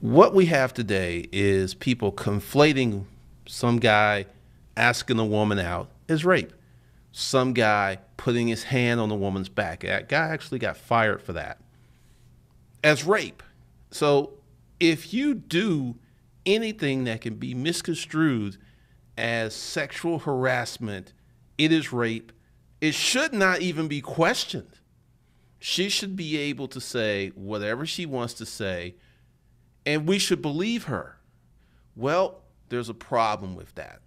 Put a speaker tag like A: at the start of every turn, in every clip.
A: What we have today is people conflating some guy asking a woman out as rape. Some guy putting his hand on the woman's back. That guy actually got fired for that as rape. So if you do anything that can be misconstrued as sexual harassment, it is rape. It should not even be questioned. She should be able to say whatever she wants to say, and we should believe her. Well, there's a problem with that.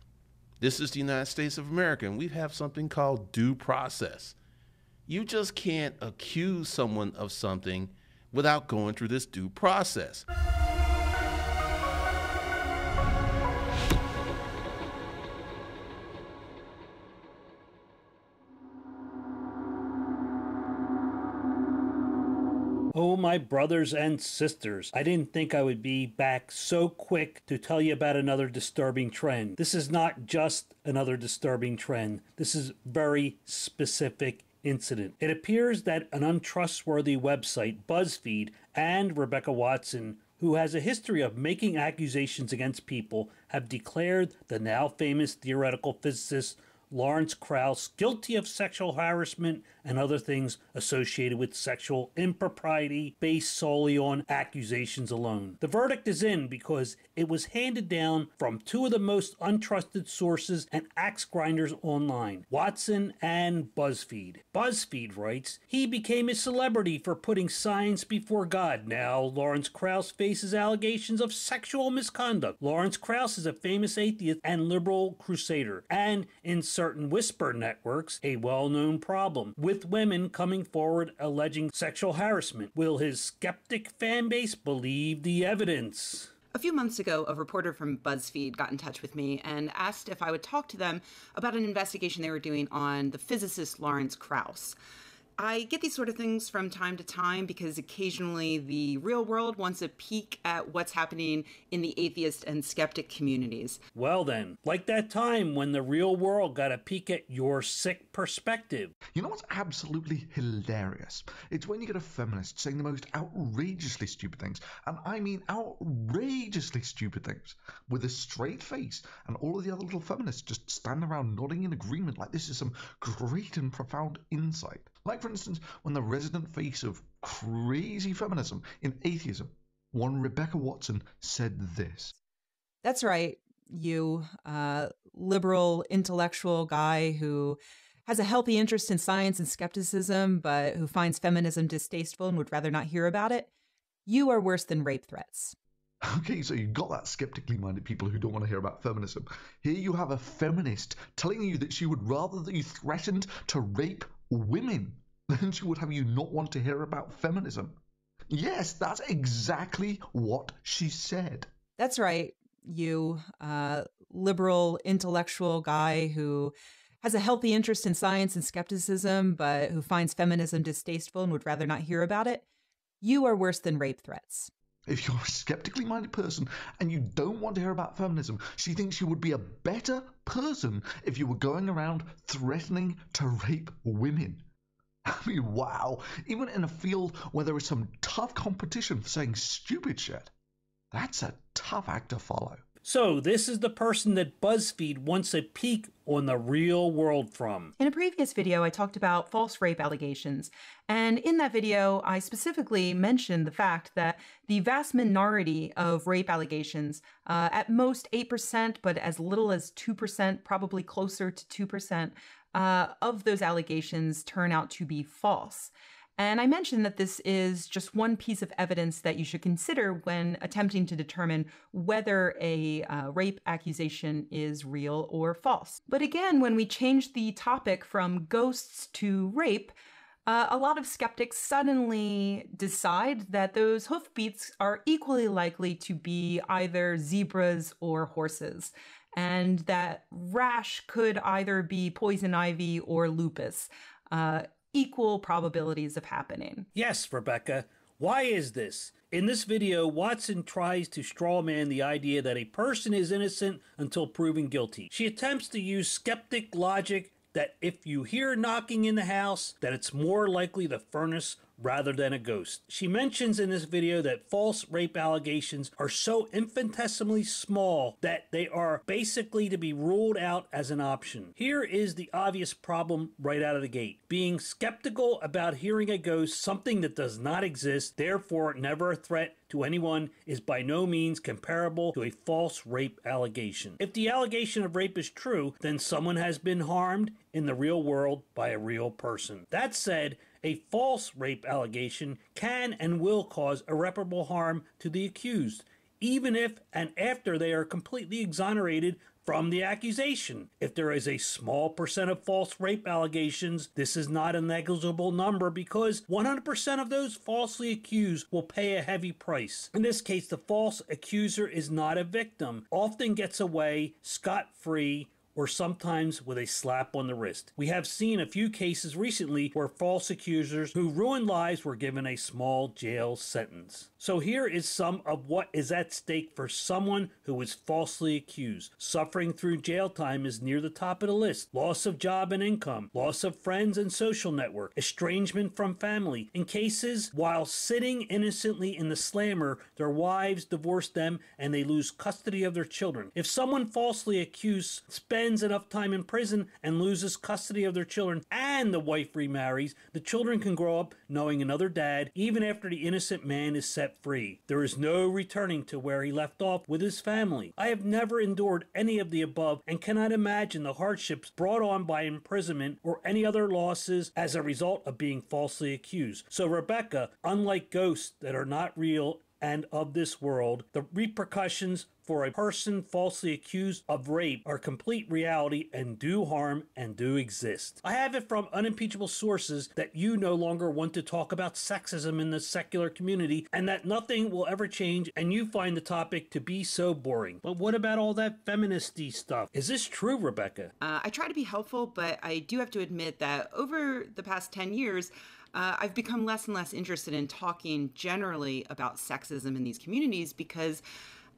A: This is the United States of America, and we have something called due process. You just can't accuse someone of something without going through this due process.
B: Oh, my brothers and sisters, I didn't think I would be back so quick to tell you about another disturbing trend. This is not just another disturbing trend. This is very specific incident. It appears that an untrustworthy website, Buzzfeed, and Rebecca Watson, who has a history of making accusations against people, have declared the now famous theoretical physicist Lawrence Krauss guilty of sexual harassment and other things associated with sexual impropriety based solely on accusations alone. The verdict is in because it was handed down from two of the most untrusted sources and axe grinders online, Watson and Buzzfeed. Buzzfeed writes, he became a celebrity for putting science before God. Now Lawrence Krauss faces allegations of sexual misconduct. Lawrence Krauss is a famous atheist and liberal crusader, and in certain whisper networks, a well-known problem with women coming forward alleging sexual harassment. Will his skeptic fan base believe the evidence?
C: A few months ago, a reporter from Buzzfeed got in touch with me and asked if I would talk to them about an investigation they were doing on the physicist Lawrence Krauss. I get these sort of things from time to time because occasionally the real world wants a peek at what's happening in the atheist and skeptic communities.
B: Well then, like that time when the real world got a peek at your sick perspective.
D: You know what's absolutely hilarious? It's when you get a feminist saying the most outrageously stupid things, and I mean outrageously stupid things, with a straight face, and all of the other little feminists just stand around nodding in agreement like this is some great and profound insight. Like, for instance, when the resident face of crazy feminism in atheism, one Rebecca Watson, said this.
C: That's right, you liberal intellectual guy who has a healthy interest in science and skepticism, but who finds feminism distasteful and would rather not hear about it. You are worse than rape threats.
D: Okay, so you got that skeptically minded people who don't want to hear about feminism. Here you have a feminist telling you that she would rather that you threatened to rape women than she would have you not want to hear about feminism. Yes, that's exactly what she said.
C: That's right, you liberal intellectual guy who has a healthy interest in science and skepticism, but who finds feminism distasteful and would rather not hear about it. You are worse than rape threats.
D: If you're a skeptically minded person and you don't want to hear about feminism, she thinks you would be a better person if you were going around threatening to rape women. I mean, wow. Even in a field where there is some tough competition for saying stupid shit, that's a tough act to follow.
B: So this is the person that BuzzFeed wants a peek on the real world from.
C: In a previous video, I talked about false rape allegations. And in that video, I specifically mentioned the fact that the vast minority of rape allegations, at most 8%, but as little as 2%, probably closer to 2%, of those allegations turn out to be false. And I mentioned that this is just one piece of evidence that you should consider when attempting to determine whether a rape accusation is real or false. But again, when we change the topic from ghosts to rape, a lot of skeptics suddenly decide that those hoofbeats are equally likely to be either zebras or horses, and that rash could either be poison ivy or lupus. Equal probabilities of happening.
B: Yes, Rebecca. Why is this? In this video, Watson tries to strawman the idea that a person is innocent until proven guilty. She attempts to use skeptic logic that if you hear knocking in the house, that it's more likely the furnace rather than a ghost. She mentions in this video that false rape allegations are so infinitesimally small that they are basically to be ruled out as an option. Here is the obvious problem right out of the gate. Being skeptical about hearing a ghost, something that does not exist, therefore never a threat to anyone, is by no means comparable to a false rape allegation. If the allegation of rape is true, then someone has been harmed in the real world by a real person. That said, a false rape allegation can and will cause irreparable harm to the accused, even if and after they are completely exonerated from the accusation. If there is a small percent of false rape allegations, this is not a negligible number because 100% of those falsely accused will pay a heavy price. In this case, the false accuser is not a victim, often gets away scot-free, or sometimes with a slap on the wrist. We have seen a few cases recently where false accusers who ruined lives were given a small jail sentence. So here is some of what is at stake for someone who is falsely accused. Suffering through jail time is near the top of the list. Loss of job and income, loss of friends and social network, estrangement from family. In cases while sitting innocently in the slammer, their wives divorce them and they lose custody of their children. If someone falsely accused spends enough time in prison and loses custody of their children and the wife remarries, the children can grow up knowing another dad even after the innocent man is set free. There is no returning to where he left off with his family. I have never endured any of the above and cannot imagine the hardships brought on by imprisonment or any other losses as a result of being falsely accused. So Rebecca, unlike ghosts that are not real and of this world, the repercussions for a person falsely accused of rape are complete reality and do harm and do exist. I have it from unimpeachable sources that you no longer want to talk about sexism in the secular community and that nothing will ever change, and you find the topic to be so boring. But what about all that feministy stuff? Is this true, Rebecca?
E: I try to be helpful, but I do have to admit that over the past 10 years, I've become less and less interested in talking generally about sexism in these communities because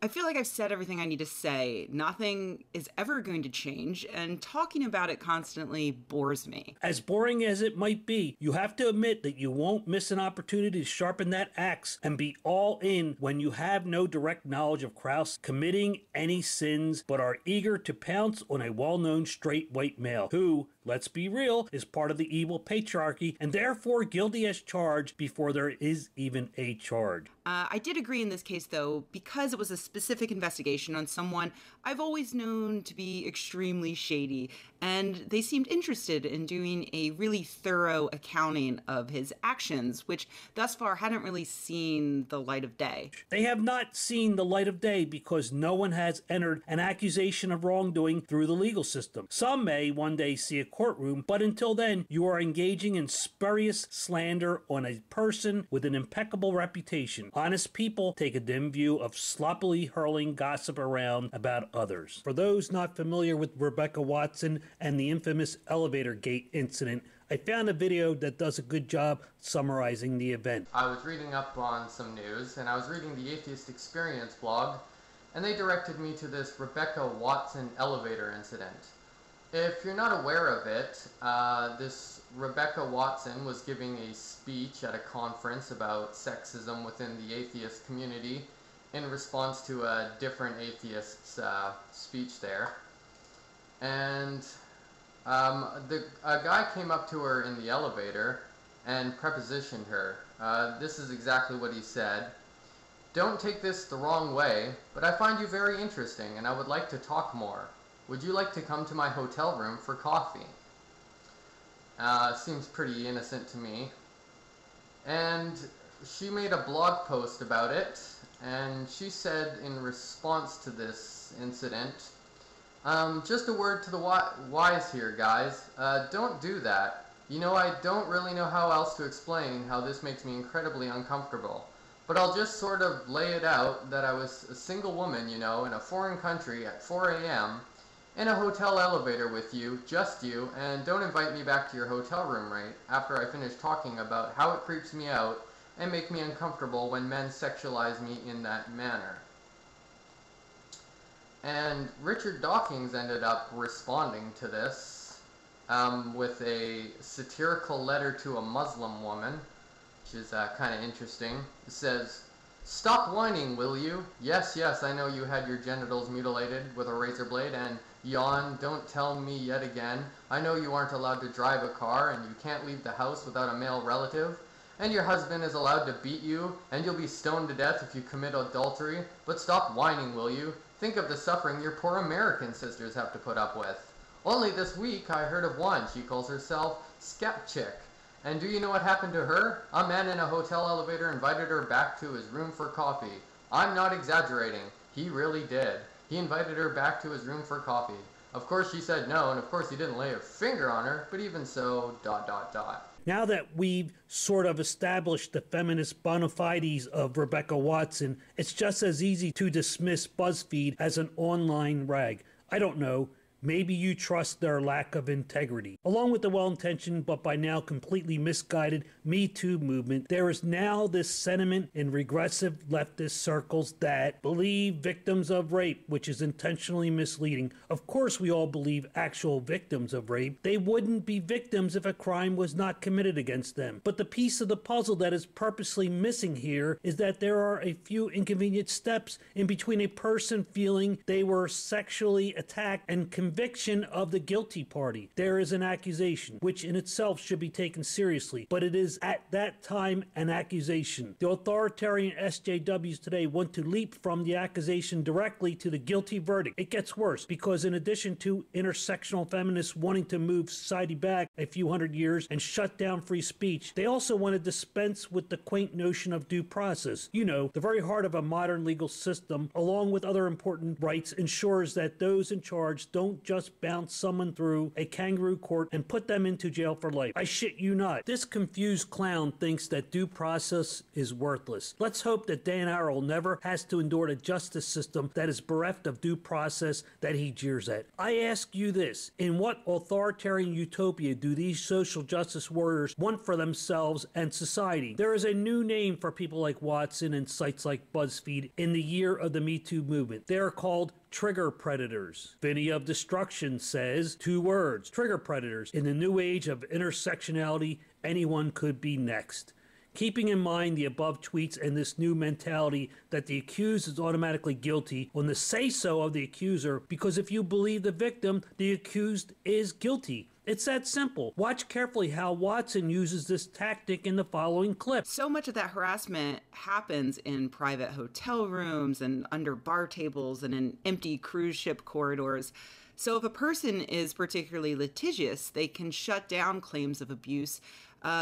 E: I feel like I've said everything I need to say. Nothing is ever going to change, and talking about it constantly bores me.
B: As boring as it might be, you have to admit that you won't miss an opportunity to sharpen that axe and be all in when you have no direct knowledge of Krauss committing any sins, but are eager to pounce on a well-known straight white male who, let's be real, is part of the evil patriarchy and therefore guilty as charged before there is even a charge.
E: I did agree in this case, though, because it was a specific investigation on someone I've always known to be extremely shady, and they seemed interested in doing a really thorough accounting of his actions, which thus far hadn't really seen the light of day.
B: They have not seen the light of day because no one has entered an accusation of wrongdoing through the legal system. Some may one day see a courtroom, but until then, you are engaging in spurious slander on a person with an impeccable reputation. Honest people take a dim view of sloppily hurling gossip around about others. For those not familiar with Rebecca Watson and the infamous elevator gate incident, I found a video that does a good job summarizing the event.
F: I was reading up on some news, and I was reading the Atheist Experience blog, and they directed me to this Rebecca Watson elevator incident. If you're not aware of it, this Rebecca Watson was giving a speech at a conference about sexism within the atheist community in response to a different atheist's speech there. And a guy came up to her in the elevator and prepositioned her. This is exactly what he said. "Don't take this the wrong way, but I find you very interesting and I would like to talk more. Would you like to come to my hotel room for coffee?" Seems pretty innocent to me. And she made a blog post about it, and she said in response to this incident, just a word to the wise here, guys. Don't do that. You know, I don't really know how else to explain how this makes me incredibly uncomfortable. But I'll just sort of lay it out that I was a single woman, you know, in a foreign country at 4 a.m., in a hotel elevator with you, just you, and don't invite me back to your hotel room right after I finish talking about how it creeps me out and make me uncomfortable when men sexualize me in that manner. And Richard Dawkins ended up responding to this with a satirical letter to a Muslim woman. which is kind of interesting. It says, "Stop whining, will you? Yes, yes, I know you had your genitals mutilated with a razor blade, and yawn, don't tell me yet again. I know you aren't allowed to drive a car, and you can't leave the house without a male relative. And your husband is allowed to beat you, and you'll be stoned to death if you commit adultery. But stop whining, will you? Think of the suffering your poor American sisters have to put up with. Only this week I heard of one. She calls herself Skepchick. And do you know what happened to her? A man in a hotel elevator invited her back to his room for coffee. I'm not exaggerating. He really did. He invited her back to his room for coffee. Of course she said no, and of course he didn't lay a finger on her, but even so, ...
B: Now that we've sort of established the feminist bona fides of Rebecca Watson, it's just as easy to dismiss Buzzfeed as an online rag. I don't know. Maybe you trust their lack of integrity. Along with the well-intentioned but by now completely misguided Me Too movement, there is now this sentiment in regressive leftist circles that believe victims of rape, which is intentionally misleading. Of course we all believe actual victims of rape. They wouldn't be victims if a crime was not committed against them. But the piece of the puzzle that is purposely missing here is that there are a few inconvenient steps in between a person feeling they were sexually attacked and conviction of the guilty party. There is an accusation, which in itself should be taken seriously, but it is at that time an accusation. The authoritarian SJWs today want to leap from the accusation directly to the guilty verdict. It gets worse, because in addition to intersectional feminists wanting to move society back a few hundred years and shut down free speech, they also want to dispense with the quaint notion of due process. You know, the very heart of a modern legal system, along with other important rights, ensures that those in charge don't just bounce someone through a kangaroo court and put them into jail for life. I shit you not. This confused clown thinks that due process is worthless. Let's hope that Dan Arrow never has to endure the justice system that is bereft of due process that he jeers at. I ask you this: in what authoritarian utopia do these social justice warriors want for themselves and society? There is a new name for people like Watson and sites like Buzzfeed in the year of the Me Too movement. They are called trigger predators. Vinny of Destruction says, 2 words, trigger predators. In the new age of intersectionality, anyone could be next. Keeping in mind the above tweets and this new mentality that the accused is automatically guilty on the say-so of the accuser, because if you believe the victim, the accused is guilty. It's that simple. Watch carefully how Watson uses this tactic in the following clip.
E: So much of that harassment happens in private hotel rooms and under bar tables and in empty cruise ship corridors. So if a person is particularly litigious, they can shut down claims of abuse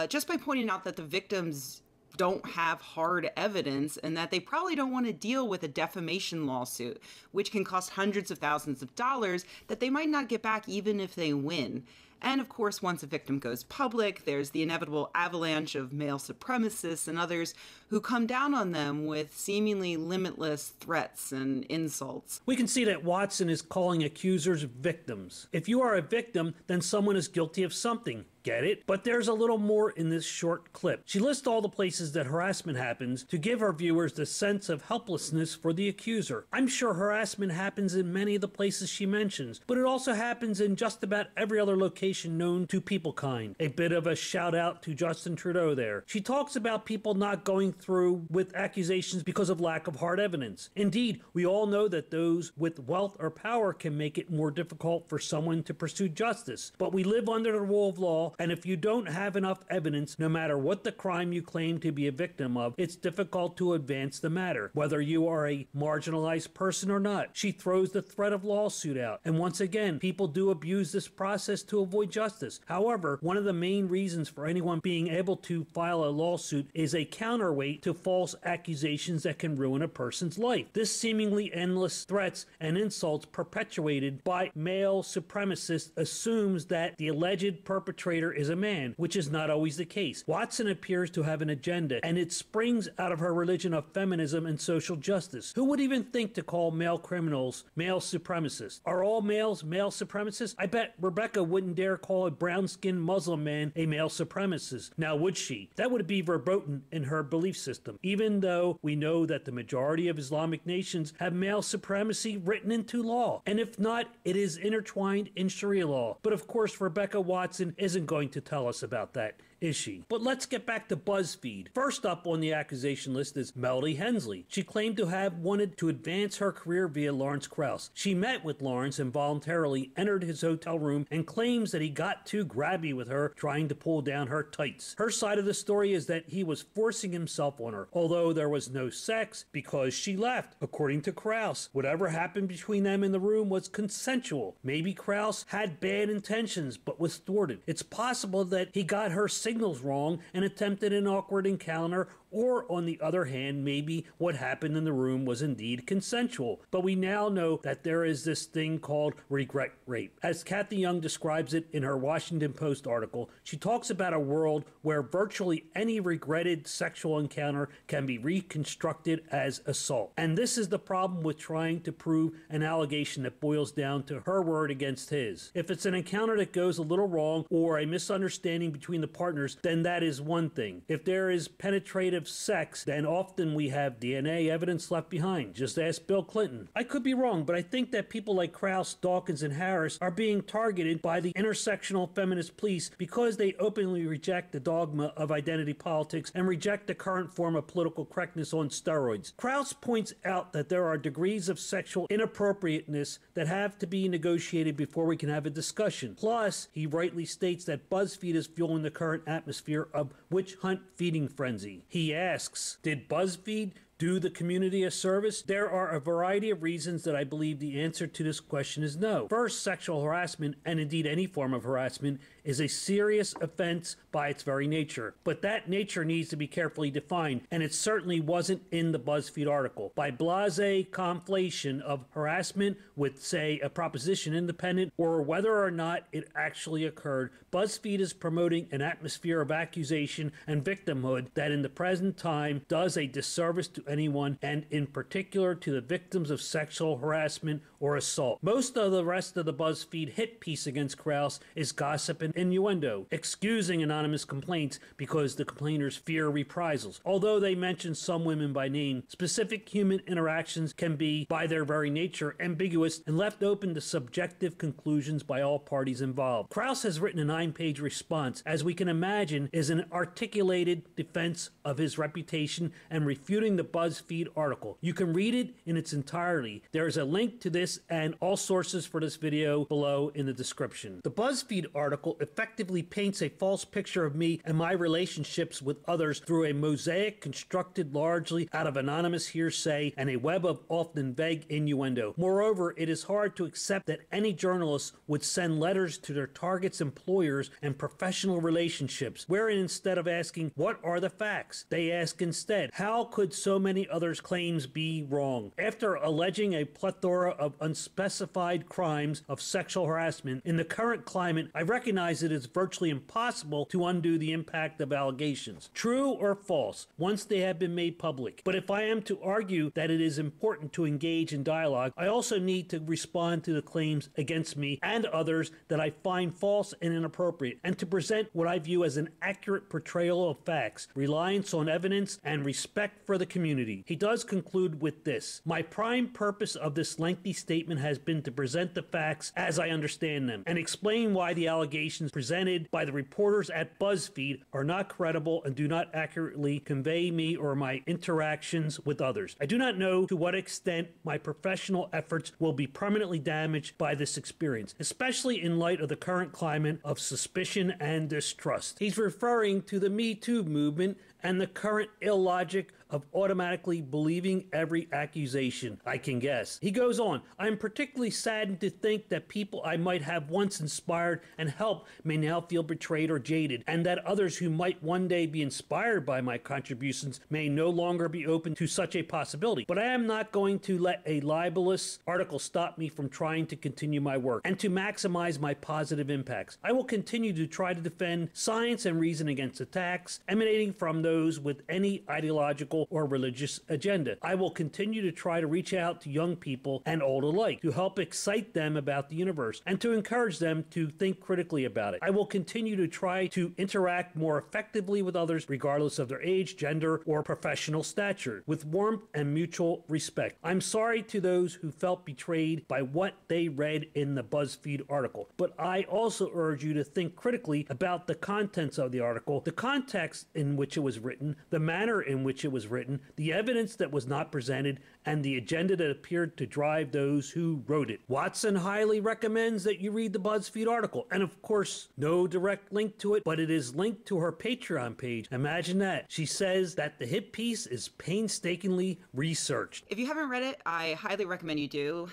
E: just by pointing out that the victims don't have hard evidence and that they probably don't want to deal with a defamation lawsuit, which can cost hundreds of thousands of dollars that they might not get back even if they win. And of course, once a victim goes public, there's the inevitable avalanche of male supremacists and others who come down on them with seemingly limitless threats and insults.
B: We can see that Watson is calling accusers victims. If you are a victim, then someone is guilty of something. Get it? But there's a little more in this short clip. She lists all the places that harassment happens to give her viewers the sense of helplessness for the accuser. I'm sure harassment happens in many of the places she mentions, but it also happens in just about every other location known to peoplekind. A bit of a shout out to Justin Trudeau there. She talks about people not going through with accusations because of lack of hard evidence. Indeed, we all know that those with wealth or power can make it more difficult for someone to pursue justice. But we live under the rule of law, and if you don't have enough evidence, no matter what the crime you claim to be a victim of, it's difficult to advance the matter, whether you are a marginalized person or not. She throws the threat of lawsuit out. And once again, people do abuse this process to avoid justice. However, one of the main reasons for anyone being able to file a lawsuit is a counterweight to false accusations that can ruin a person's life. This seemingly endless threats and insults perpetuated by male supremacists assumes that the alleged perpetrator is a man, which is not always the case. Watson appears to have an agenda, and it springs out of her religion of feminism and social justice. Who would even think to call male criminals male supremacists? Are all males male supremacists? I bet Rebecca wouldn't dare call a brown-skinned Muslim man a male supremacist. Now, would she? That would be verboten in her belief system, even though we know that the majority of Islamic nations have male supremacy written into law. And if not, it is intertwined in Sharia law. But of course, Rebecca Watson isn't going to tell us about that. is she? But let's get back to Buzzfeed. First up on the accusation list is Melody Hensley. She claimed to have wanted to advance her career via Lawrence Krauss. She met with Lawrence and voluntarily entered his hotel room and claims that he got too grabby with her, trying to pull down her tights. Her side of the story is that he was forcing himself on her, although there was no sex because she left. According to Krauss, whatever happened between them in the room was consensual. Maybe Krauss had bad intentions but was thwarted. It's possible that he got her signals wrong and attempted an awkward encounter, or on the other hand, maybe what happened in the room was indeed consensual. But we now know that there is this thing called regret rape. As Kathy Young describes it in her Washington Post article, she talks about a world where virtually any regretted sexual encounter can be reconstructed as assault. And this is the problem with trying to prove an allegation that boils down to her word against his. If it's an encounter that goes a little wrong or a misunderstanding between the partners, then that is one thing. If there is penetrative sex, then often we have DNA evidence left behind. Just ask Bill Clinton. I could be wrong, but I think that people like Krauss, Dawkins, and Harris are being targeted by the intersectional feminist police because they openly reject the dogma of identity politics and reject the current form of political correctness on steroids. Krauss points out that there are degrees of sexual inappropriateness that have to be negotiated before we can have a discussion. Plus, he rightly states that Buzzfeed is fueling the current atmosphere of witch hunt feeding frenzy. He asks, did Buzzfeed do the community a service? There are a variety of reasons that I believe the answer to this question is no. First, sexual harassment, and indeed any form of harassment, is a serious offense by its very nature. But that nature needs to be carefully defined, and it certainly wasn't in the Buzzfeed article. By blasé conflation of harassment with, say, a proposition independent, or whether or not it actually occurred, Buzzfeed is promoting an atmosphere of accusation and victimhood that in the present time does a disservice to anyone, and in particular to the victims of sexual harassment or assault. Most of the rest of the Buzzfeed hit piece against Krauss is gossip and innuendo, excusing anonymous complaints because the complainers fear reprisals. Although they mention some women by name, specific human interactions can be, by their very nature, ambiguous and left open to subjective conclusions by all parties involved. Krauss has written a 9-page response, as we can imagine, is an articulated defense of his reputation and refuting the Buzzfeed article. You can read it in its entirety. There is a link to this and all sources for this video below in the description. The Buzzfeed article effectively paints a false picture of me and my relationships with others through a mosaic constructed largely out of anonymous hearsay and a web of often vague innuendo. Moreover, it is hard to accept that any journalist would send letters to their target's employers and professional relationships, wherein instead of asking, what are the facts, they ask instead, how could so many others' claims be wrong? After alleging a plethora of unspecified crimes of sexual harassment, in the current climate, I recognize it is virtually impossible to undo the impact of allegations, true or false, once they have been made public. But if I am to argue that it is important to engage in dialogue, I also need to respond to the claims against me and others that I find false and inappropriate, and to present what I view as an accurate portrayal of facts, reliance on evidence, and respect for the community. He does conclude with this: my prime purpose of this lengthy statement has been to present the facts as I understand them, and explain why the allegations presented by the reporters at Buzzfeed are not credible and do not accurately convey me or my interactions with others. I do not know to what extent my professional efforts will be permanently damaged by this experience, especially in light of the current climate of suspicion and distrust. He's referring to the Me Too movement and the current illogic of automatically believing every accusation, I can guess. He goes on, I'm particularly saddened to think that people I might have once inspired and helped may now feel betrayed or jaded, and that others who might one day be inspired by my contributions may no longer be open to such a possibility. But I am not going to let a libelous article stop me from trying to continue my work and to maximize my positive impacts. I will continue to try to defend science and reason against attacks emanating from those those with any ideological or religious agenda. I will continue to try to reach out to young people and old alike to help excite them about the universe and to encourage them to think critically about it. I will continue to try to interact more effectively with others regardless of their age, gender, or professional stature, with warmth and mutual respect. I'm sorry to those who felt betrayed by what they read in the Buzzfeed article, but I also urge you to think critically about the contents of the article, the context in which it was written, the manner in which it was written, the evidence that was not presented, and the agenda that appeared to drive those who wrote it. Watson highly recommends that you read the Buzzfeed article, and of course, no direct link to it, but it is linked to her Patreon page. Imagine that. She says that the hit piece is painstakingly researched.
E: If you haven't read it, I highly recommend you do.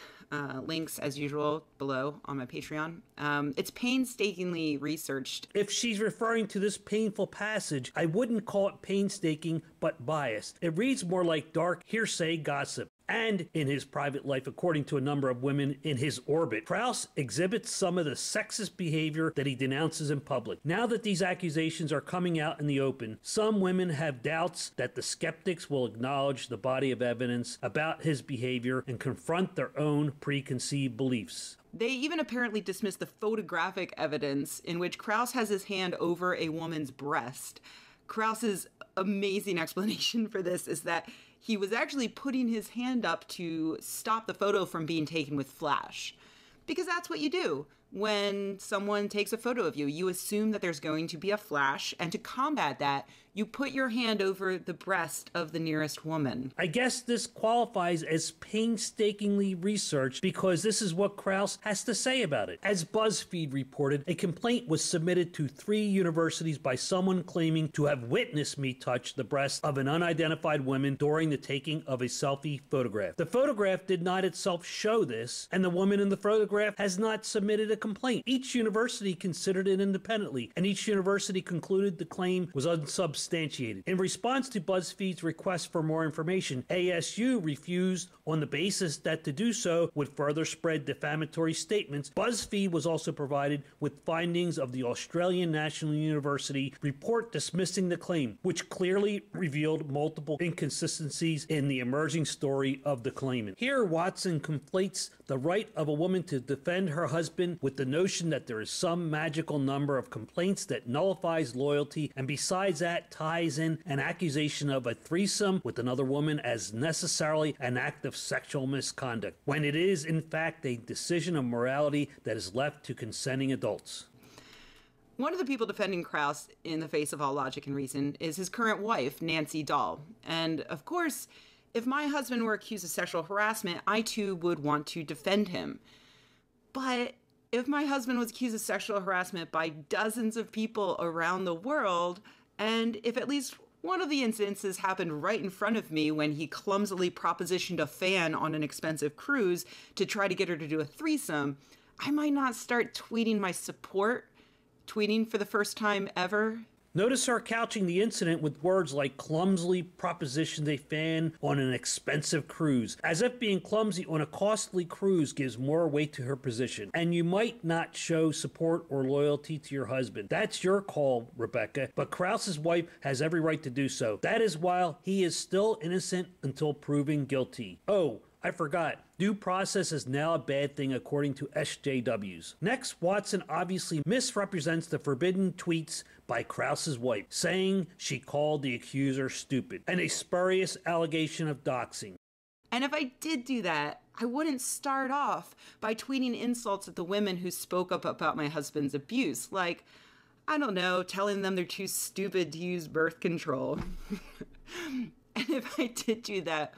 E: Links, as usual, below on my Patreon. It's painstakingly researched.
B: If she's referring to this painful passage, I wouldn't call it painstaking, but biased. It reads more like dark hearsay gossip. And in his private life, according to a number of women in his orbit, Krauss exhibits some of the sexist behavior that he denounces in public. Now that these accusations are coming out in the open, some women have doubts that the skeptics will acknowledge the body of evidence about his behavior and confront their own preconceived beliefs.
E: They even apparently dismiss the photographic evidence in which Krauss has his hand over a woman's breast. Krauss's amazing explanation for this is that he was actually putting his hand up to stop the photo from being taken with flash. Because that's what you do when someone takes a photo of you. You assume that there's going to be a flash, and to combat that, you put your hand over the breast of the nearest woman.
B: I guess this qualifies as painstakingly researched because this is what Krauss has to say about it. As BuzzFeed reported, a complaint was submitted to 3 universities by someone claiming to have witnessed me touch the breast of an unidentified woman during the taking of a selfie photograph. The photograph did not itself show this, and the woman in the photograph has not submitted a complaint. Each university considered it independently, and each university concluded the claim was unsubstantiated. In response to BuzzFeed's request for more information, ASU refused on the basis that to do so would further spread defamatory statements. BuzzFeed was also provided with findings of the Australian National University report dismissing the claim, which clearly revealed multiple inconsistencies in the emerging story of the claimant. Here, Watson conflates the right of a woman to defend her husband with the notion that there is some magical number of complaints that nullifies loyalty, and besides that ties in an accusation of a threesome with another woman as necessarily an act of sexual misconduct, when it is in fact a decision of morality that is left to consenting adults.
E: One of the people defending Krauss in the face of all logic and reason is his current wife, Nancy Dahl. And of course, if my husband were accused of sexual harassment, I too would want to defend him. But if my husband was accused of sexual harassment by dozens of people around the world, and if at least one of the incidences happened right in front of me when he clumsily propositioned a fan on an expensive cruise to try to get her to do a threesome, I might not start tweeting my support, tweeting for the first time ever.
B: Notice her couching the incident with words like clumsily propositioned a fan on an expensive cruise, as if being clumsy on a costly cruise gives more weight to her position. And you might not show support or loyalty to your husband. That's your call, Rebecca, but Krauss's wife has every right to do so. That is while he is still innocent until proven guilty. Oh, I forgot. Due process is now a bad thing according to SJWs. Next, Watson obviously misrepresents the forbidden tweets by Krauss's wife, saying she called the accuser stupid, and a spurious allegation of doxing.
E: And if I did do that, I wouldn't start off by tweeting insults at the women who spoke up about my husband's abuse, like, I don't know, telling them they're too stupid to use birth control. And if I did do that,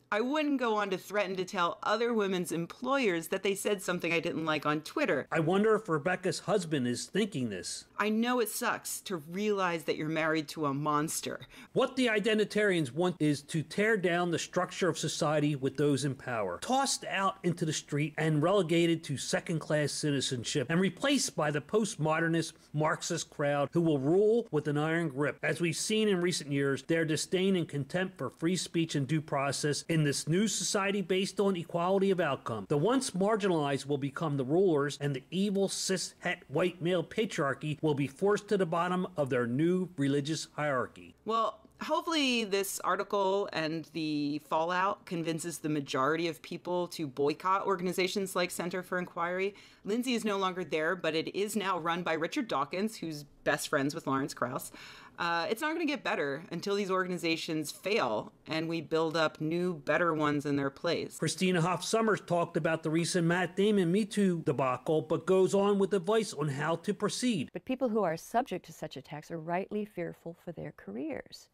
E: I wouldn't go on to threaten to tell other women's employers that they said something I didn't like on Twitter.
B: I wonder if Rebecca's husband is thinking this.
E: I know it sucks to realize that you're married to a monster.
B: What the identitarians want is to tear down the structure of society with those in power, tossed out into the street and relegated to second-class citizenship, and replaced by the postmodernist Marxist crowd who will rule with an iron grip. As we've seen in recent years, their disdain and contempt for free speech and due process in this new society based on equality of outcome. The once marginalized will become the rulers, and the evil cis-het white male patriarchy will be forced to the bottom of their new religious hierarchy.
E: Well, hopefully this article and the fallout convinces the majority of people to boycott organizations like Center for Inquiry. Lindsay is no longer there, but it is now run by Richard Dawkins, who's best friends with Lawrence Krauss. It's not going to get better until these organizations fail and we build up new, better ones in their place.
B: Christina Hoff Sommers talked about the recent Matt Damon Me Too debacle, but goes on with advice on how to proceed.
G: But people who are subject to such attacks are rightly fearful for their careers.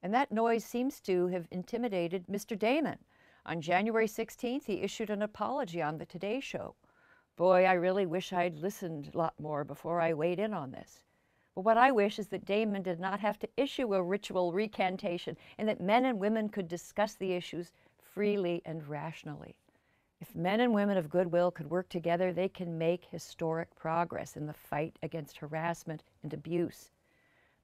G: And that noise seems to have intimidated Mr. Damon. On January 16th, he issued an apology on the Today Show. Boy, I really wish I'd listened a lot more before I weighed in on this. But what I wish is that Damon did not have to issue a ritual recantation and that men and women could discuss the issues freely and rationally. If men and women of goodwill could work together, they can make historic progress in the fight against harassment and abuse.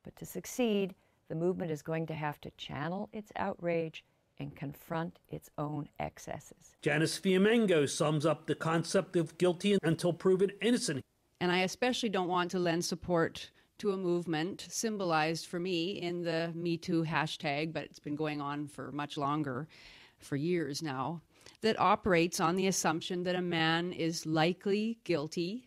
G: But to succeed, the movement is going to have to channel its outrage and confront its own excesses.
B: Janice Fiamengo sums up the concept of guilty until proven innocent.
H: And I especially don't want to lend support to a movement symbolized for me in the Me Too hashtag, but it's been going on for much longer, for years now, that operates on the assumption that a man is likely guilty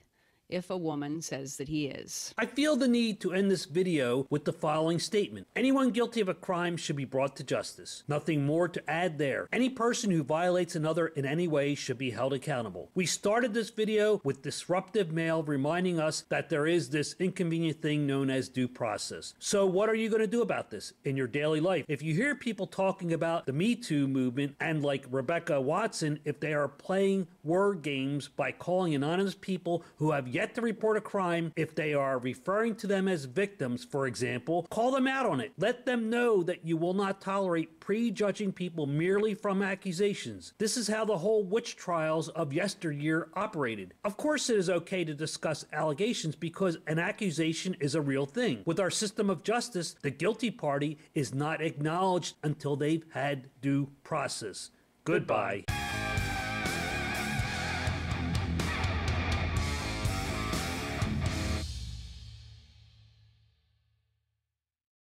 H: if a woman says that he is.
B: I feel the need to end this video with the following statement. Anyone guilty of a crime should be brought to justice. Nothing more to add there. Any person who violates another in any way should be held accountable. We started this video with Disruptive Male reminding us that there is this inconvenient thing known as due process. So what are you going to do about this in your daily life? If you hear people talking about the Me Too movement and like Rebecca Watson, if they are playing word games by calling anonymous people who have yet to report a crime, if they are referring to them as victims, for example, call them out on it. Let them know that you will not tolerate prejudging people merely from accusations. This is how the whole witch trials of yesteryear operated. Of course it is okay to discuss allegations because an accusation is a real thing. With our system of justice, the guilty party is not acknowledged until they've had due process. Goodbye.